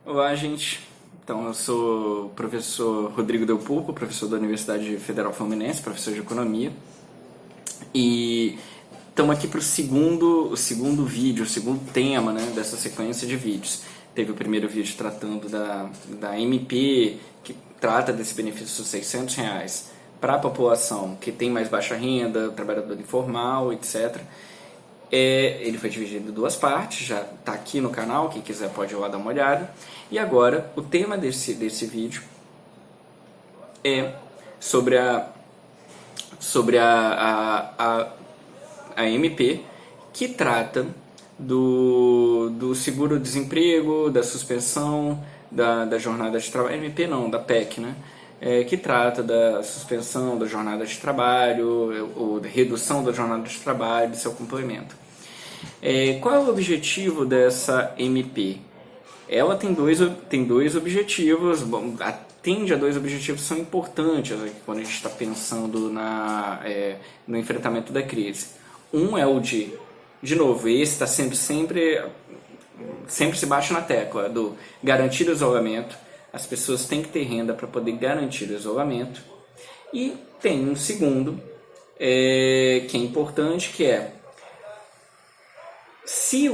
Olá, gente. Então, eu sou o professor Rodrigo Del Pulpo, professor da Universidade Federal Fluminense, professor de Economia. E estamos aqui para o segundo vídeo, o segundo tema, né, dessa sequência de vídeos. Teve o primeiro vídeo tratando da MP, que trata desse benefício dos R$ 600 para a população que tem mais baixa renda, trabalhador informal, etc. Ele foi dividido em duas partes, já está aqui no canal, quem quiser pode ir lá dar uma olhada. E agora, o tema desse vídeo é sobre a MP, que trata do seguro-desemprego, da suspensão da jornada de trabalho. MP não, da PEC, né? Que trata da suspensão da jornada de trabalho, ou da redução da jornada de trabalho e seu complemento. Qual é o objetivo dessa MP? Ela tem dois objetivos, atende a dois objetivos que são importantes quando a gente está pensando no enfrentamento da crise. Um é o de novo, esse está sendo sempre se bate na tecla do garantir o isolamento. As pessoas têm que ter renda para poder garantir o isolamento. E tem um segundo, que é importante, que é se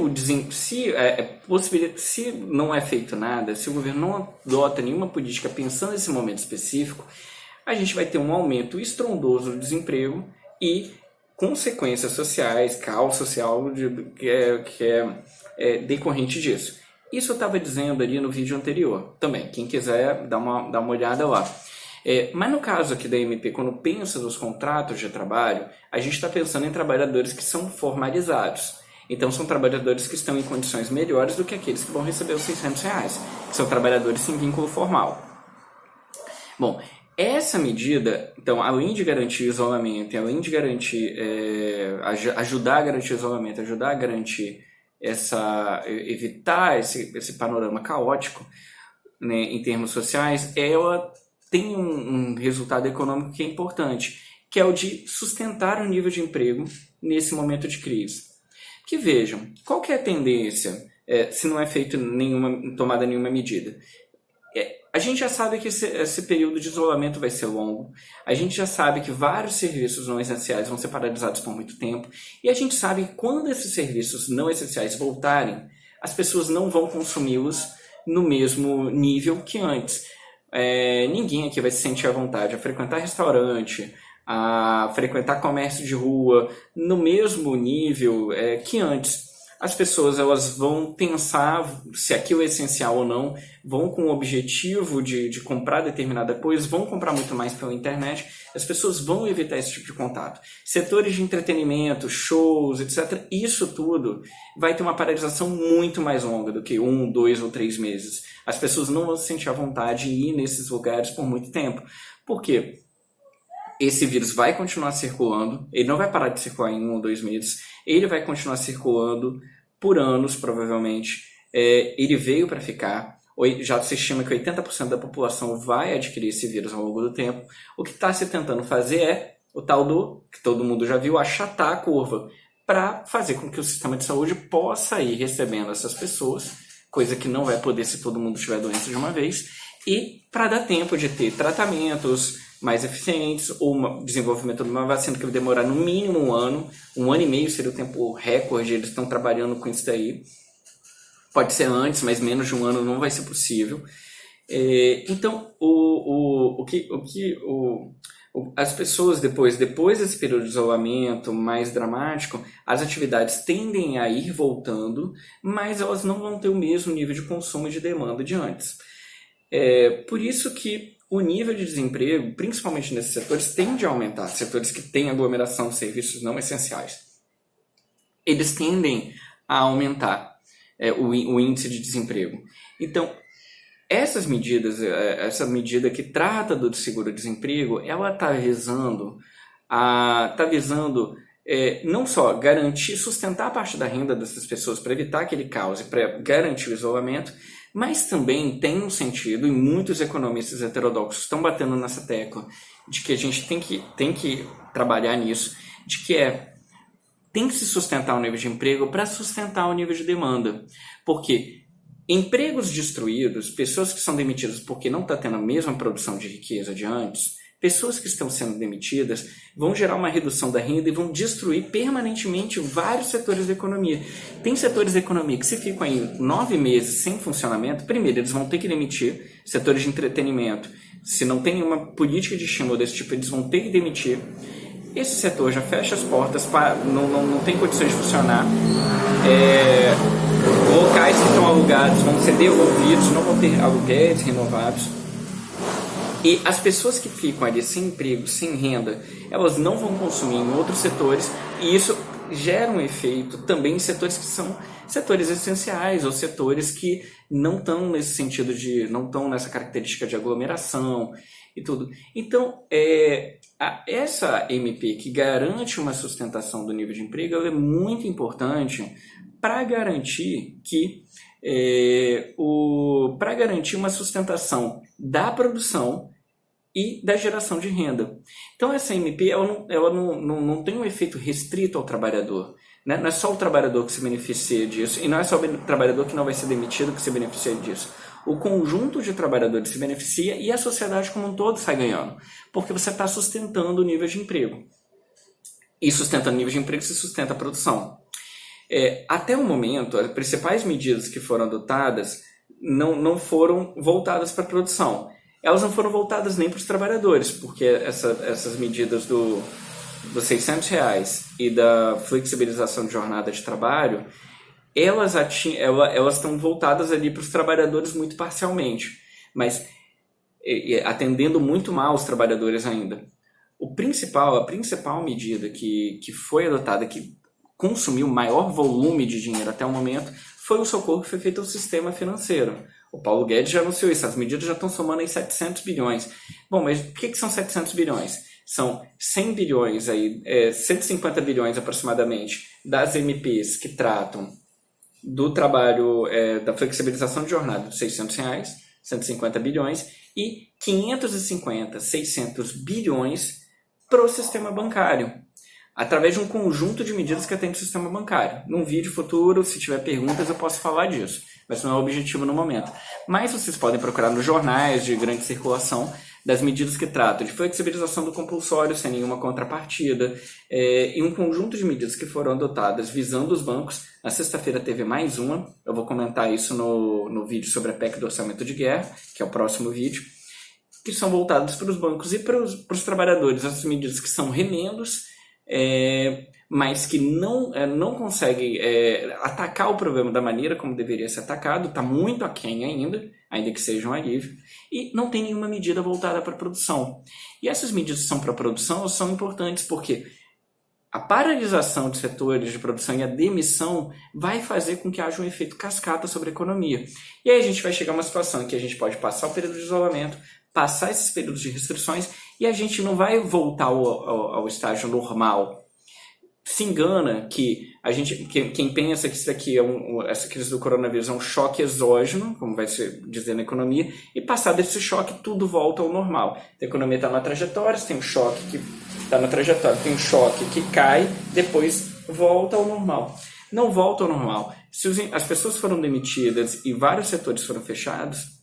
não é feito nada, se o governo não adota nenhuma política pensando nesse momento específico, a gente vai ter um aumento estrondoso do desemprego e consequências sociais, caos social que é decorrente disso. Isso eu estava dizendo ali no vídeo anterior também, quem quiser dar uma olhada lá. Mas no caso aqui da MP, quando pensa nos contratos de trabalho, a gente está pensando em trabalhadores que são formalizados. Então, são trabalhadores que estão em condições melhores do que aqueles que vão receber os R$ 600, que são trabalhadores sem vínculo formal. Bom, essa medida, então, além de garantir o isolamento, além de garantir, ajudar a garantir o isolamento, ajudar a garantir evitar esse panorama caótico, né, em termos sociais, ela tem um resultado econômico que é importante, que é o de sustentar o nível de emprego nesse momento de crise. Que vejam, qual que é a tendência se não é feito tomada nenhuma medida? A gente já sabe que esse período de isolamento vai ser longo, a gente já sabe que vários serviços não essenciais vão ser paralisados por muito tempo, e a gente sabe que quando esses serviços não essenciais voltarem, as pessoas não vão consumi-los no mesmo nível que antes. Ninguém aqui vai se sentir à vontade a frequentar restaurante, a frequentar comércio de rua no mesmo nível que antes. As pessoas elas vão pensar se aquilo é essencial ou não, vão com o objetivo de comprar determinada coisa, vão comprar muito mais pela internet, as pessoas vão evitar esse tipo de contato. Setores de entretenimento, shows, etc., isso tudo vai ter uma paralisação muito mais longa do que 1, 2 ou 3 meses. As pessoas não vão se sentir à vontade em ir nesses lugares por muito tempo. Por quê? Esse vírus vai continuar circulando, ele não vai parar de circular em 1 ou 2 meses, ele vai continuar circulando por anos, provavelmente. Ele veio para ficar, já se estima que 80% da população vai adquirir esse vírus ao longo do tempo. O que está se tentando fazer é o tal que todo mundo já viu, achatar a curva, para fazer com que o sistema de saúde possa ir recebendo essas pessoas, coisa que não vai poder se todo mundo tiver doença de uma vez, e para dar tempo de ter tratamentos mais eficientes, ou desenvolvimento de uma vacina que vai demorar no mínimo 1 ano e meio seria o tempo recorde, eles estão trabalhando com isso daí. Pode ser antes, mas menos de 1 ano não vai ser possível. Então, as pessoas depois desse período de isolamento mais dramático, as atividades tendem a ir voltando, mas elas não vão ter o mesmo nível de consumo e de demanda de antes. Por isso que o nível de desemprego, principalmente nesses setores, tende a aumentar. Setores que têm aglomeração de serviços não essenciais. Eles tendem a aumentar o índice de desemprego. Então, essa medida que trata do seguro-desemprego, ela está visando não só garantir, sustentar a parte da renda dessas pessoas para evitar aquele caos e para garantir o isolamento, mas também tem um sentido, e muitos economistas heterodoxos estão batendo nessa tecla, de que a gente tem que trabalhar nisso, de que tem que se sustentar o nível de emprego para sustentar o nível de demanda. Porque Empregos destruídos, pessoas que são demitidas porque não está tendo a mesma produção de riqueza de antes, pessoas que estão sendo demitidas vão gerar uma redução da renda e vão destruir permanentemente vários setores da economia. Tem setores da economia que se ficam aí 9 meses sem funcionamento, primeiro eles vão ter que demitir, setores de entretenimento, se não tem nenhuma política de estímulo desse tipo, eles vão ter que demitir. Esse setor já fecha as portas, não tem condições de funcionar. Locais que estão alugados vão ser devolvidos, não vão ter aluguéis renovados. E as pessoas que ficam ali sem emprego, sem renda, elas não vão consumir em outros setores, e isso gera um efeito também em setores que são setores essenciais, ou setores que não estão nesse sentido de, não estão nessa característica de aglomeração e tudo. Então, essa MP que garante uma sustentação do nível de emprego, ela é muito importante para garantir que para garantir uma sustentação da produção e da geração de renda. Então essa MP ela não tem um efeito restrito ao trabalhador, né? Não é só o trabalhador que se beneficia disso, e não é só o trabalhador que não vai ser demitido que se beneficia disso. O conjunto de trabalhadores se beneficia e a sociedade como um todo sai ganhando, porque você está sustentando o nível de emprego. E sustentando o nível de emprego se sustenta a produção. Até o momento, as principais medidas que foram adotadas não foram voltadas para a produção. Elas não foram voltadas nem para os trabalhadores, porque essas medidas dos R$600 e da flexibilização de jornada de trabalho, elas estão voltadas ali para os trabalhadores muito parcialmente, mas atendendo muito mal os trabalhadores ainda. A principal medida que foi adotada, que consumiu maior volume de dinheiro até o momento, foi o socorro que foi feito ao sistema financeiro. O Paulo Guedes já anunciou isso, as medidas já estão somando aí 700 bilhões. Bom, mas o que são 700 bilhões? São 100 bilhões, 150 bilhões aproximadamente, das MPs que tratam do trabalho, da flexibilização de jornada de R$600, 150 bilhões, e 600 bilhões para o sistema bancário, através de um conjunto de medidas que atende o sistema bancário. Num vídeo futuro, se tiver perguntas, eu posso falar disso, mas não é o objetivo no momento. Mas vocês podem procurar nos jornais de grande circulação das medidas que tratam de flexibilização do compulsório sem nenhuma contrapartida, e um conjunto de medidas que foram adotadas visando os bancos. Na sexta-feira teve mais uma, eu vou comentar isso no vídeo sobre a PEC do Orçamento de Guerra, que é o próximo vídeo, que são voltados para os bancos e para os trabalhadores. Essas medidas que são remendos, mas que não conseguem atacar o problema da maneira como deveria ser atacado, está muito aquém ainda que seja um alívio, e não tem nenhuma medida voltada para a produção. E essas medidas que são para a produção são importantes porque a paralisação de setores de produção e a demissão vai fazer com que haja um efeito cascata sobre a economia. E aí a gente vai chegar a uma situação em que a gente pode passar o período de isolamento, passar esses períodos de restrições, e a gente não vai voltar ao estágio normal. Se engana que quem pensa que isso aqui essa crise do coronavírus é um choque exógeno, como vai se dizer na economia, e passado esse choque tudo volta ao normal. A economia está na trajetória, tem um choque que está na trajetória, tem um choque que cai, depois volta ao normal. Não volta ao normal. Se as pessoas foram demitidas e vários setores foram fechados,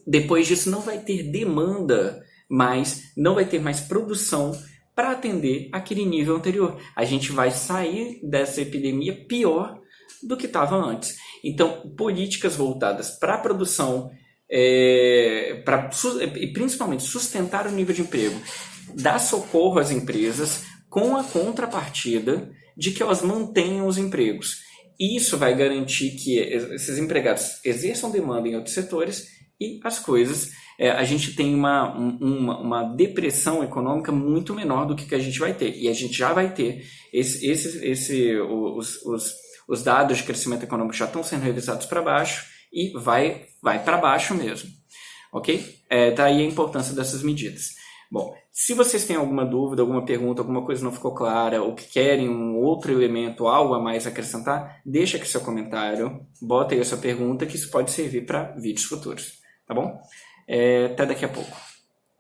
depois disso não vai ter demanda mais, não vai ter mais produção para atender aquele nível anterior. A gente vai sair dessa epidemia pior do que estava antes. Então, políticas voltadas para a produção, e principalmente sustentar o nível de emprego, dar socorro às empresas com a contrapartida de que elas mantenham os empregos. Isso vai garantir que esses empregados exerçam demanda em outros setores e as coisas, a gente tem uma depressão econômica muito menor do que a gente vai ter. E a gente já vai ter. Os dados de crescimento econômico já estão sendo revisados para baixo e vai para baixo mesmo. Ok? Daí a importância dessas medidas. Bom, se vocês têm alguma dúvida, alguma pergunta, alguma coisa não ficou clara, ou que querem um outro elemento, algo a mais acrescentar, deixa aqui seu comentário, bota aí a sua pergunta, que isso pode servir para vídeos futuros. Tá bom? Até daqui a pouco.